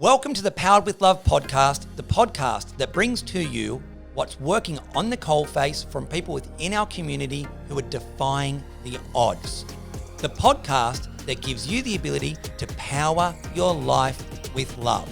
Welcome to the Powered with Love podcast, the podcast that brings to you what's working on the coalface from people within our community who are defying the odds. The podcast that gives you the ability to power your life with love.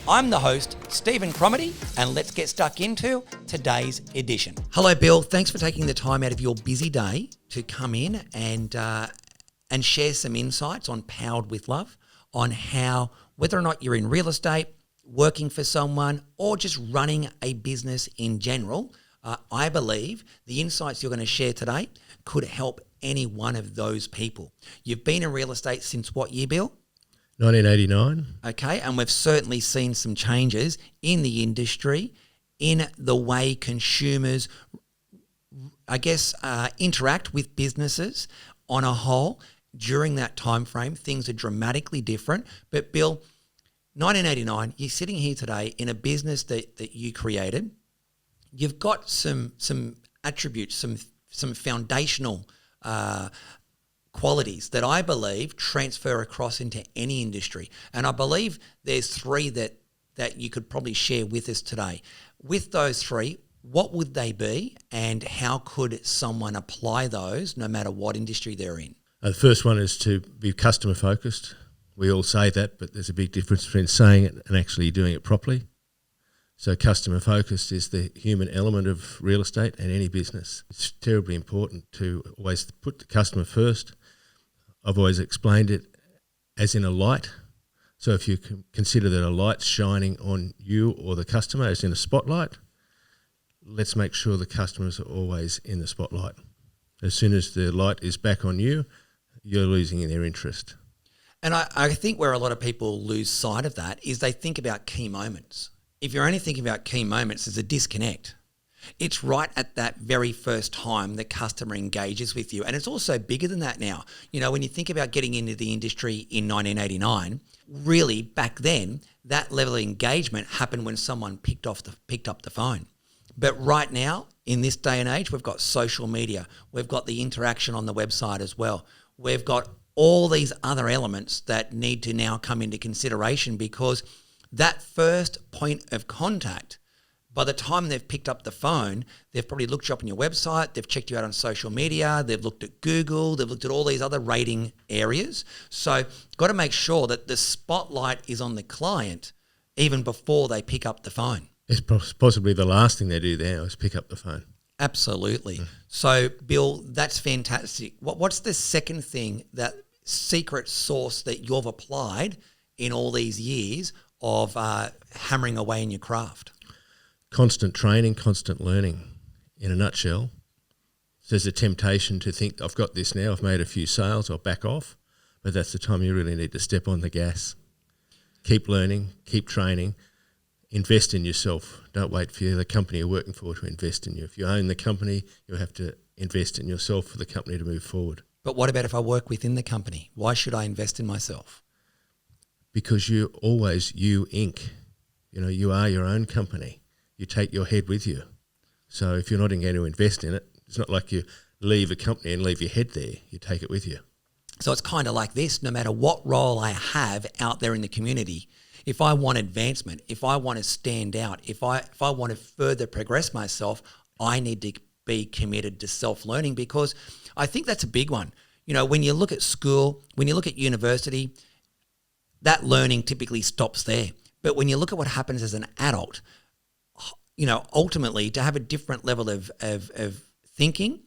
I'm the host, Stephen Cromarty, and let's get stuck into today's edition. Hello, Bill. Thanks for taking the time out of your busy day to come in and share some insights on Powered with Love, on how, whether or not you're in real estate, working for someone, or just running a business in general, I believe the insights you're going to share today could help any one of those people. You've been in real estate since what year, Bill? 1989. Okay, and we've certainly seen some changes in the industry, in the way consumers, interact with businesses on a whole. During that time frame, things are dramatically different. But Bill, 1989, you're sitting here today in a business that you created. You've got some attributes, some foundational qualities that I believe transfer across into any industry. And I believe there's three that you could probably share with us today. With those three, what would they be and how could someone apply those no matter what industry they're in? The first one is to be customer focused. We all say that, but there's a big difference between saying it and actually doing it properly. So customer focused is the human element of real estate and any business. It's terribly important to always put the customer first. I've always explained it as in a light. So if you consider that a light's shining on you or the customer as in a spotlight, let's make sure the customers are always in the spotlight. As soon as the light is back on you, you're losing their interest. And I think where a lot of people lose sight of that is they think about key moments. If you're only thinking about key moments, there's a disconnect. It's right at that very first time the customer engages with you. And it's also bigger than that now. You know, when you think about getting into the industry in 1989, really back then, that level of engagement happened when someone picked up the phone. But right now, in this day and age, we've got social media. We've got the interaction on the website as well. We've got all these other elements that need to now come into consideration because that first point of contact, by the time they've picked up the phone, they've probably looked you up on your website, they've checked you out on social media, they've looked at Google, they've looked at all these other rating areas. So got to make sure that the spotlight is on the client even before they pick up the phone. It's possibly the last thing they do there is pick up the phone. Absolutely. So, Bill, that's fantastic. What's the second thing, that secret sauce that you've applied in all these years of hammering away in your craft? Constant training, constant learning. In a nutshell, there's a temptation to think, I've got this now, I've made a few sales, I'll back off. But that's the time you really need to step on the gas. Keep learning, keep training. Invest in yourself. Don't wait for the company you're working for to invest in you. If you own the company, you'll have to invest in yourself for the company to move forward. But what about if I work within the company? Why should I invest in myself? Because you're always you Inc. You know, you are your own company. You take your head with you. So if you're not going to invest in it, it's not like you leave a company and leave your head there. You take it with you. So it's kind of like this. No matter what role I have out there in the community, if I want advancement, if I want to stand out, if I want to further progress myself, I need to be committed to self-learning, because I think that's a big one. You know, when you look at school, when you look at university, that learning typically stops there. But when you look at what happens as an adult, you know, ultimately to have a different level of thinking,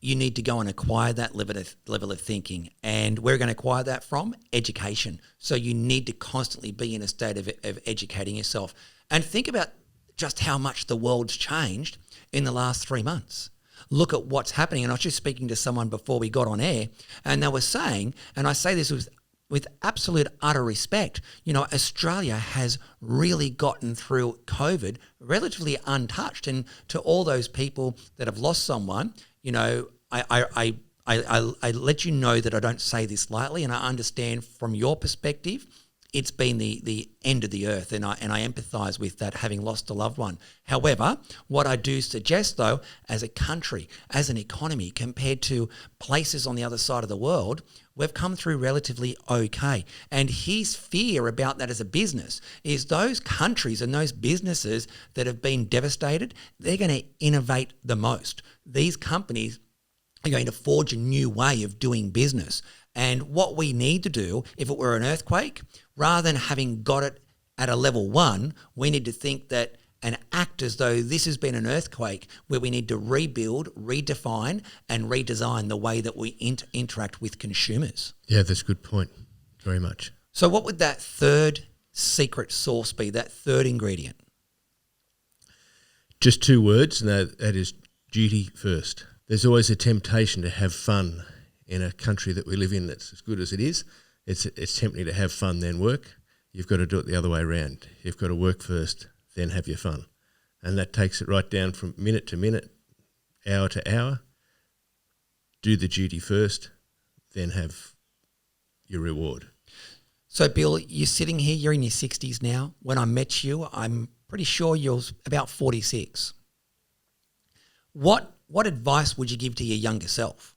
you need to go and acquire that level of thinking. And we're going to acquire that from education. So you need to constantly be in a state of educating yourself. And think about just how much the world's changed in the last 3 months. Look at what's happening. And I was just speaking to someone before we got on air, and they were saying, and I say this with absolute utter respect, you know, Australia has really gotten through COVID relatively untouched. And to all those people that have lost someone, you know, I let you know that I don't say this lightly, and I understand from your perspective, it's been the end of the earth, and I empathise with that, having lost a loved one. However, what I do suggest, though, as a country, as an economy, compared to places on the other side of the world, we've come through relatively okay. And his fear about that as a business is those countries and those businesses that have been devastated, they're going to innovate the most. These companies are going to forge a new way of doing business. And what we need to do, if it were an earthquake, rather than having got it at a level 1, we need to think that and act as though this has been an earthquake where we need to rebuild, redefine and redesign the way that we interact with consumers. Yeah, that's a good point. Very much. So what would that third secret sauce be, that third ingredient? Just 2 words, and that is duty first. There's always a temptation to have fun in a country that we live in that's as good as it is. It's tempting to have fun, then work. You've got to do it the other way around. You've got to work first, then have your fun. And that takes it right down from minute to minute, hour to hour. Do the duty first, then have your reward. So, Bill, you're sitting here, you're in your 60s now. When I met you, I'm pretty sure you're about 46. What advice would you give to your younger self?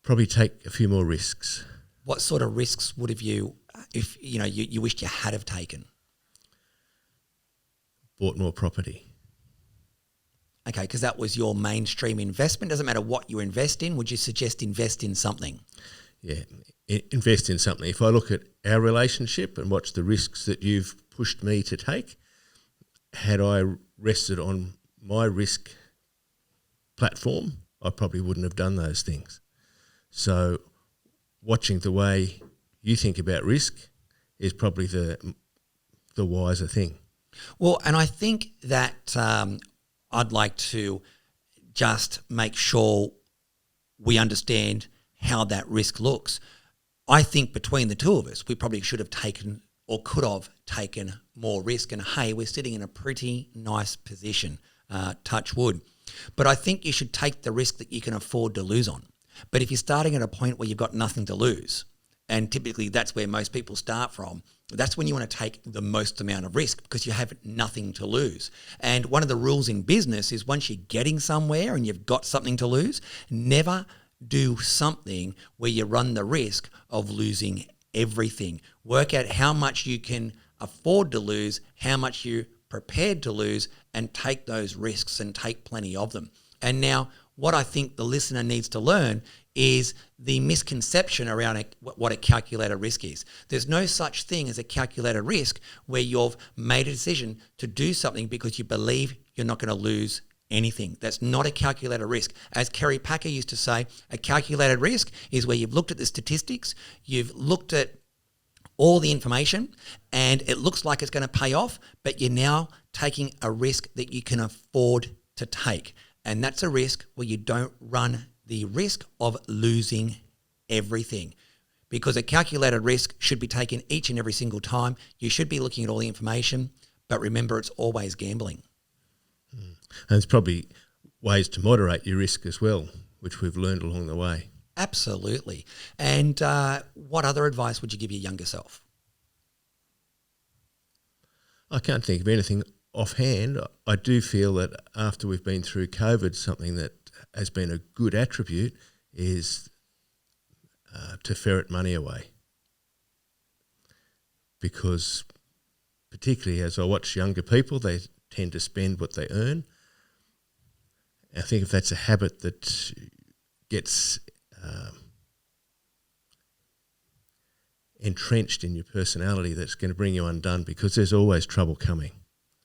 Probably take a few more risks. What sort of risks would have you, if you wished you had have taken? Bought more property. Okay, because that was your mainstream investment. Doesn't matter what you invest in. Would you suggest invest in something? Yeah, invest in something. If I look at our relationship and watch the risks that you've pushed me to take, had I rested on my risk platform, I probably wouldn't have done those things. So watching the way you think about risk is probably the wiser thing. Well, and I think that I'd like to just make sure we understand how that risk looks. I think between the two of us, we probably should have taken or could have taken more risk. And hey, we're sitting in a pretty nice position, touch wood. But I think you should take the risk that you can afford to lose on. But if you're starting at a point where you've got nothing to lose, and typically that's where most people start from, that's when you want to take the most amount of risk because you have nothing to lose. And one of the rules in business is once you're getting somewhere and you've got something to lose, never do something where you run the risk of losing everything. Work out how much you can afford to lose, how much you're prepared to lose, and take those risks and take plenty of them. And now what I think the listener needs to learn is the misconception around what a calculated risk is. There's no such thing as a calculated risk where you've made a decision to do something because you believe you're not going to lose anything. That's not a calculated risk. As Kerry Packer used to say, a calculated risk is where you've looked at the statistics, you've looked at all the information, and it looks like it's going to pay off, but you're now taking a risk that you can afford to take. And that's a risk where you don't run the risk of losing everything. Because a calculated risk should be taken each and every single time. You should be looking at all the information, but remember, it's always gambling. And there's probably ways to moderate your risk as well, which we've learned along the way. Absolutely. And what other advice would you give your younger self? I can't think of anything offhand. I do feel that after we've been through COVID, something that has been a good attribute is to ferret money away. Because particularly as I watch younger people, they tend to spend what they earn. I think if that's a habit that gets entrenched in your personality, that's going to bring you undone because there's always trouble coming.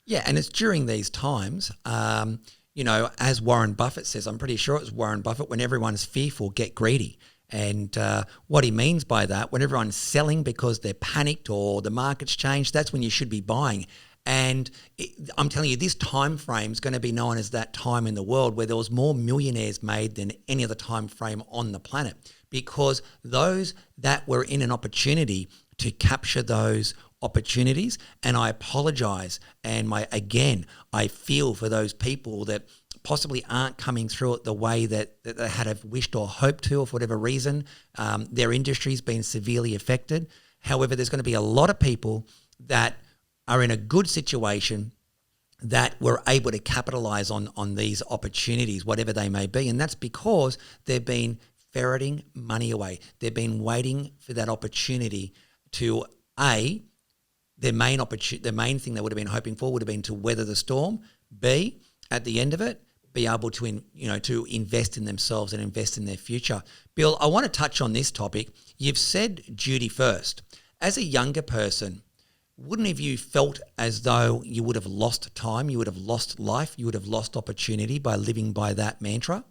Yeah, and it's during these times, as Warren Buffett says, I'm pretty sure it's Warren Buffett, when everyone's fearful, get greedy. And what he means by that, when everyone's selling because they're panicked or the market's changed, that's when you should be buying. And I'm telling you, this time frame is going to be known as that time in the world where there was more millionaires made than any other time frame on the planet, because those that were in an opportunity to capture those opportunities. And I apologize. And I feel for those people that possibly aren't coming through it the way that they had have wished or hoped to, or for whatever reason. Their industry's been severely affected. However, there's going to be a lot of people that are in a good situation that were able to capitalize on these opportunities, whatever they may be. And that's because they've been ferreting money away. They've been waiting for that opportunity to, their main thing they would have been hoping for would have been to weather the storm. B, at the end of it, be able to to invest in themselves and invest in their future. Bill, I want to touch on this topic. You've said duty first. As a younger person, wouldn't have you felt as though you would have lost time, you would have lost life, you would have lost opportunity by living by that mantra?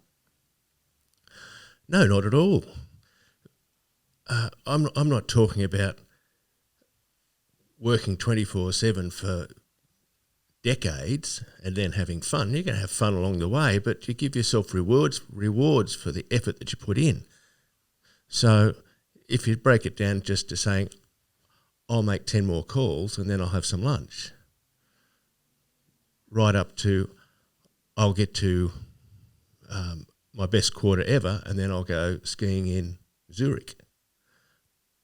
No, not at all. I'm not talking about working 24/7 for decades and then having fun. You're going to have fun along the way, but you give yourself rewards for the effort that you put in. So if you break it down just to saying, I'll make 10 more calls and then I'll have some lunch, right up to I'll get to my best quarter ever and then I'll go skiing in Zurich.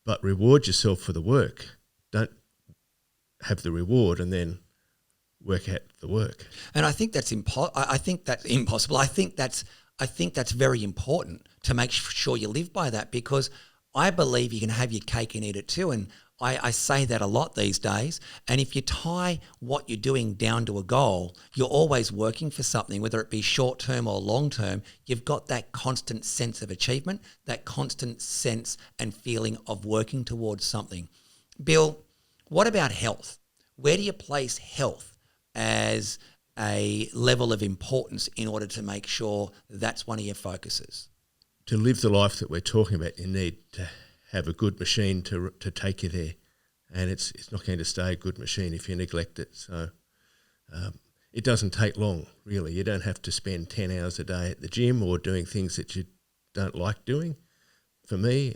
But reward yourself for the work. Don't have the reward and then work at the work. And I think that's I think that's impossible. I think that's very important to make sure you live by that, because I believe you can have your cake and eat it too. And I say that a lot these days. And if you tie what you're doing down to a goal, you're always working for something, whether it be short term or long term. You've got that constant sense of achievement, that constant sense and feeling of working towards something. Bill, what about health? Where do you place health as a level of importance in order to make sure that's one of your focuses? To live the life that we're talking about, you need to have a good machine to take you there, and it's not going to stay a good machine if you neglect it. So it doesn't take long, really. You don't have to spend 10 hours a day at the gym or doing things that you don't like doing. For me,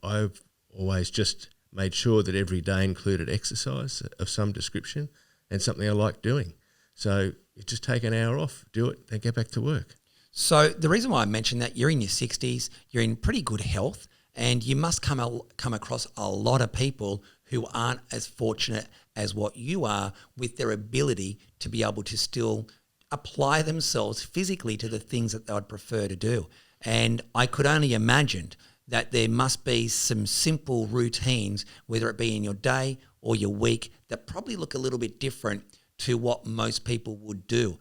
I've always just made sure that every day included exercise of some description and something I like doing. So you just take an hour off, do it, then get back to work. So the reason why I mentioned that, you're in your 60s, you're in pretty good health, and you must come across a lot of people who aren't as fortunate as what you are with their ability to be able to still apply themselves physically to the things that they would prefer to do. And I could only imagine that there must be some simple routines, whether it be in your day or your week, that probably look a little bit different to what most people would do.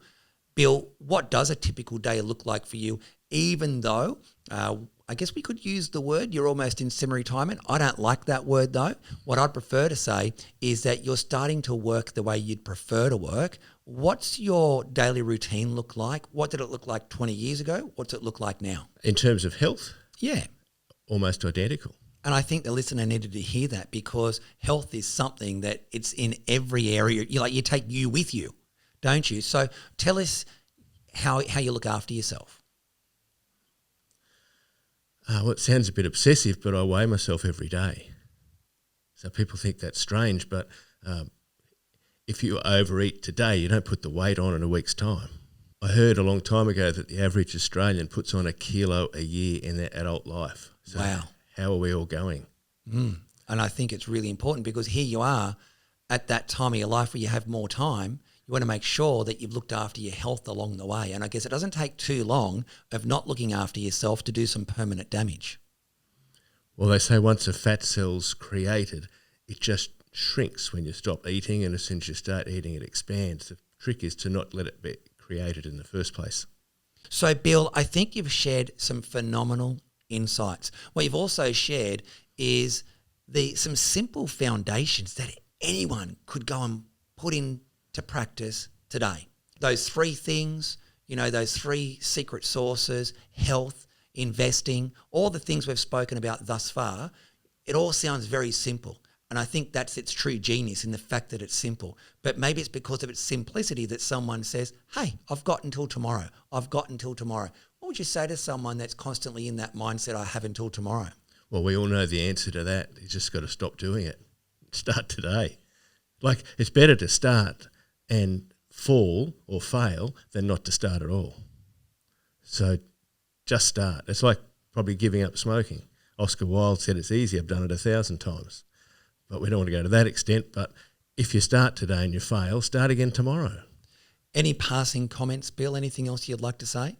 Bill, what does a typical day look like for you, even though I guess we could use the word you're almost in semi-retirement? I don't like that word though. What I'd prefer to say is that you're starting to work the way you'd prefer to work. What's your daily routine look like? What did it look like 20 years ago? What's it look like now? In terms of health? Yeah. Almost identical. And I think the listener needed to hear that, because health is something that it's in every area. You take you with you, don't you? So tell us how you look after yourself. Well, it sounds a bit obsessive, but I weigh myself every day. So people think that's strange, but if you overeat today, you don't put the weight on in a week's time. I heard a long time ago that the average Australian puts on 1 kilo a year in their adult life. So wow. How are we all going? And I think it's really important, because here you are at that time of your life where you have more time. You want to make sure that you've looked after your health along the way. And I guess it doesn't take too long of not looking after yourself to do some permanent damage. Well, they say once a fat cell's created, it just shrinks when you stop eating, and as soon as you start eating, it expands. The trick is to not let it be created in the first place. So, Bill, I think you've shared some phenomenal insights. What you've also shared is some simple foundations that anyone could go and put into practice today. Those 3 things, those 3 secret sources: health, investing, all the things we've spoken about thus far. It all sounds very simple. And I think that's its true genius, in the fact that it's simple. But maybe it's because of its simplicity that someone says, hey, I've got until tomorrow. I've got until tomorrow. What would you say to someone that's constantly in that mindset, I have until tomorrow? Well, we all know the answer to that. You just got to stop doing it. Start today. It's better to start and fall or fail than not to start at all. So just start. It's like probably giving up smoking. Oscar Wilde said it's easy. I've done it 1,000 times. But we don't want to go to that extent. But if you start today and you fail, start again tomorrow. Any passing comments, Bill? Anything else you'd like to say?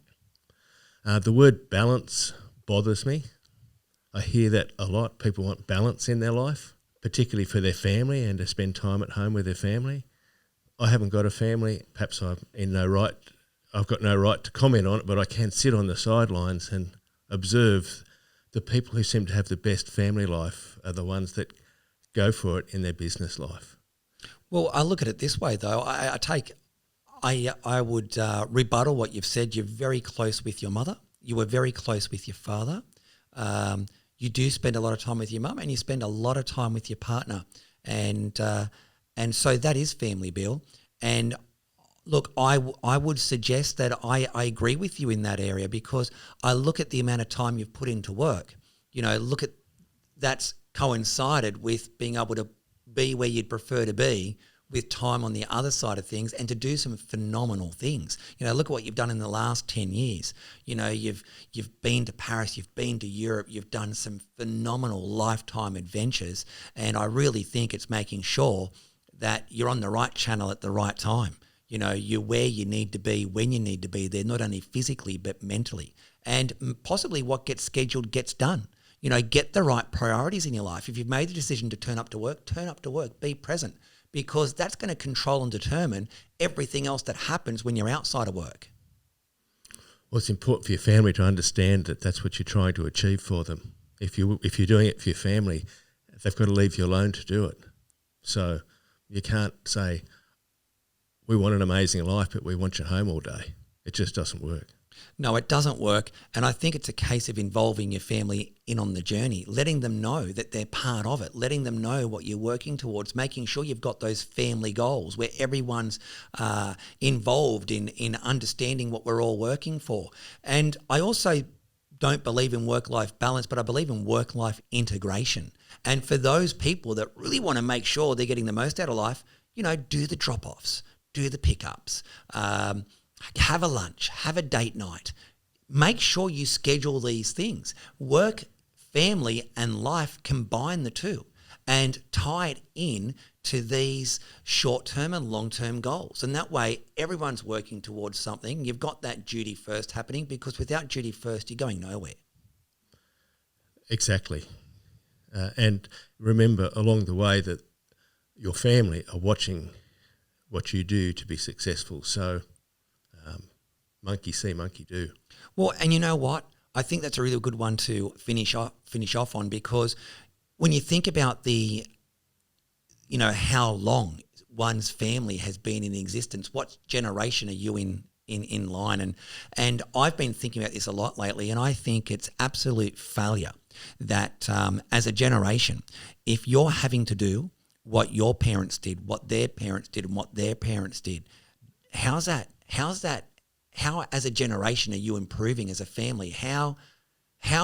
The word balance bothers me. I hear that a lot. People want balance in their life, particularly for their family and to spend time at home with their family. I haven't got a family. Perhaps I've got no right to comment on it, but I can sit on the sidelines and observe the people who seem to have the best family life are the ones that go for it in their business life. Well, I look at it this way, though. I would rebuttal what you've said. You're very close with your mother. You were very close with your father. You do spend a lot of time with your mum, and you spend a lot of time with your partner, and so that is family, Bill. And look, I would suggest that I agree with you in that area, because I look at the amount of time you've put into work. Look at that's coincided with being able to be where you'd prefer to be, with time on the other side of things, and to do some phenomenal things. Look at what you've done in the last 10 years. You've been to Paris, you've been to Europe, you've done some phenomenal lifetime adventures, and I really think it's making sure that you're on the right channel at the right time. You're where you need to be when you need to be there, not only physically but mentally. And possibly what gets scheduled gets done. Get the right priorities in your life. If you've made the decision to turn up to work, be present, because that's going to control and determine everything else that happens when you're outside of work. Well, it's important for your family to understand that that's what you're trying to achieve for them. If you're doing it for your family, they've got to leave you alone to do it. So you can't say, we want an amazing life, but we want you home all day. It just doesn't work. No, it doesn't work. And I think it's a case of involving your family in on the journey, letting them know that they're part of it, letting them know what you're working towards, making sure you've got those family goals where everyone's involved in understanding what we're all working for. And I also don't believe in work-life balance, but I believe in work-life integration. And for those people that really want to make sure they're getting the most out of life, do the drop-offs, do the pickups, have a lunch, have a date night. Make sure you schedule these things. Work, family, and life, combine the two and tie it in to these short-term and long-term goals. And that way, everyone's working towards something. You've got that duty first happening, because without duty first, you're going nowhere. Exactly. And remember along the way that your family are watching what you do to be successful. So monkey see, monkey do. Well, and you know what? I think that's a really good one to finish off on, because when you think about how long one's family has been in existence, what generation are you in line? And I've been thinking about this a lot lately, and I think it's absolute failure that as a generation, if you're having to do what your parents did, what their parents did, and what their parents did, how as a generation are you improving as a family? How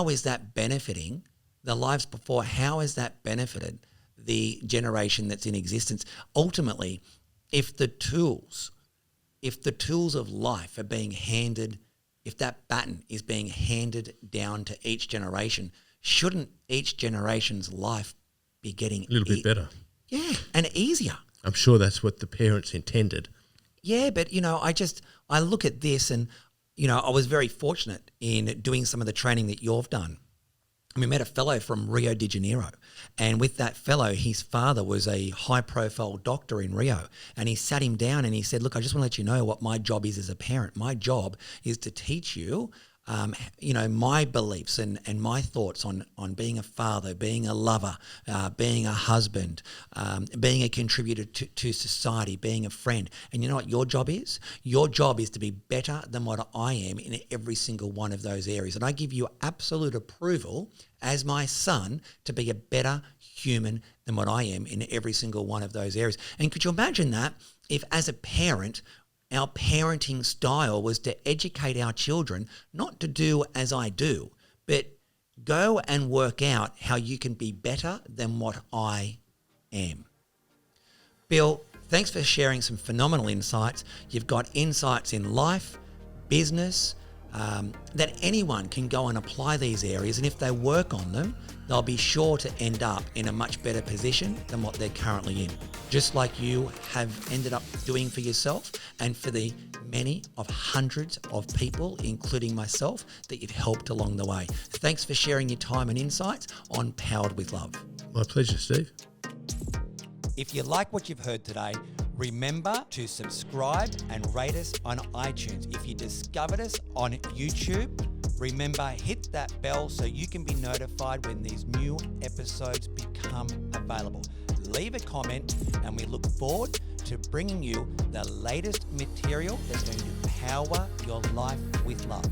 is that benefiting the lives before? How has that benefited the generation that's in existence? Ultimately, if the tools of life are being handed, if that baton is being handed down to each generation, shouldn't each generation's life be getting a little bit better? Yeah, and easier. I'm sure that's what the parents intended. Yeah, but, I look at this and, I was very fortunate in doing some of the training that you've done. We met a fellow from Rio de Janeiro, and with that fellow, his father was a high-profile doctor in Rio, and he sat him down and he said, look, I just want to let you know what my job is as a parent. My job is to teach you my beliefs and my thoughts on being a father, being a lover, being a husband, being a contributor to society, being a friend. And you know what your job is? Your job is to be better than what I am in every single one of those areas. And I give you absolute approval as my son to be a better human than what I am in every single one of those areas. And could you imagine that if, as a parent, our parenting style was to educate our children not to do as I do, but go and work out how you can be better than what I am. Bill, thanks for sharing some phenomenal insights. You've got insights in life, business, that anyone can go and apply these areas, and if they work on them, they'll be sure to end up in a much better position than what they're currently in, just like you have ended up doing for yourself and for the many of hundreds of people, including myself, that you've helped along the way. Thanks for sharing your time and insights on Powered with Love. My pleasure, Steve. If you like what you've heard today, remember to subscribe and rate us on iTunes. If you discovered us on YouTube, remember, hit that bell so you can be notified when these new episodes become available. Leave a comment, and we look forward to bringing you the latest material that's going to power your life with love.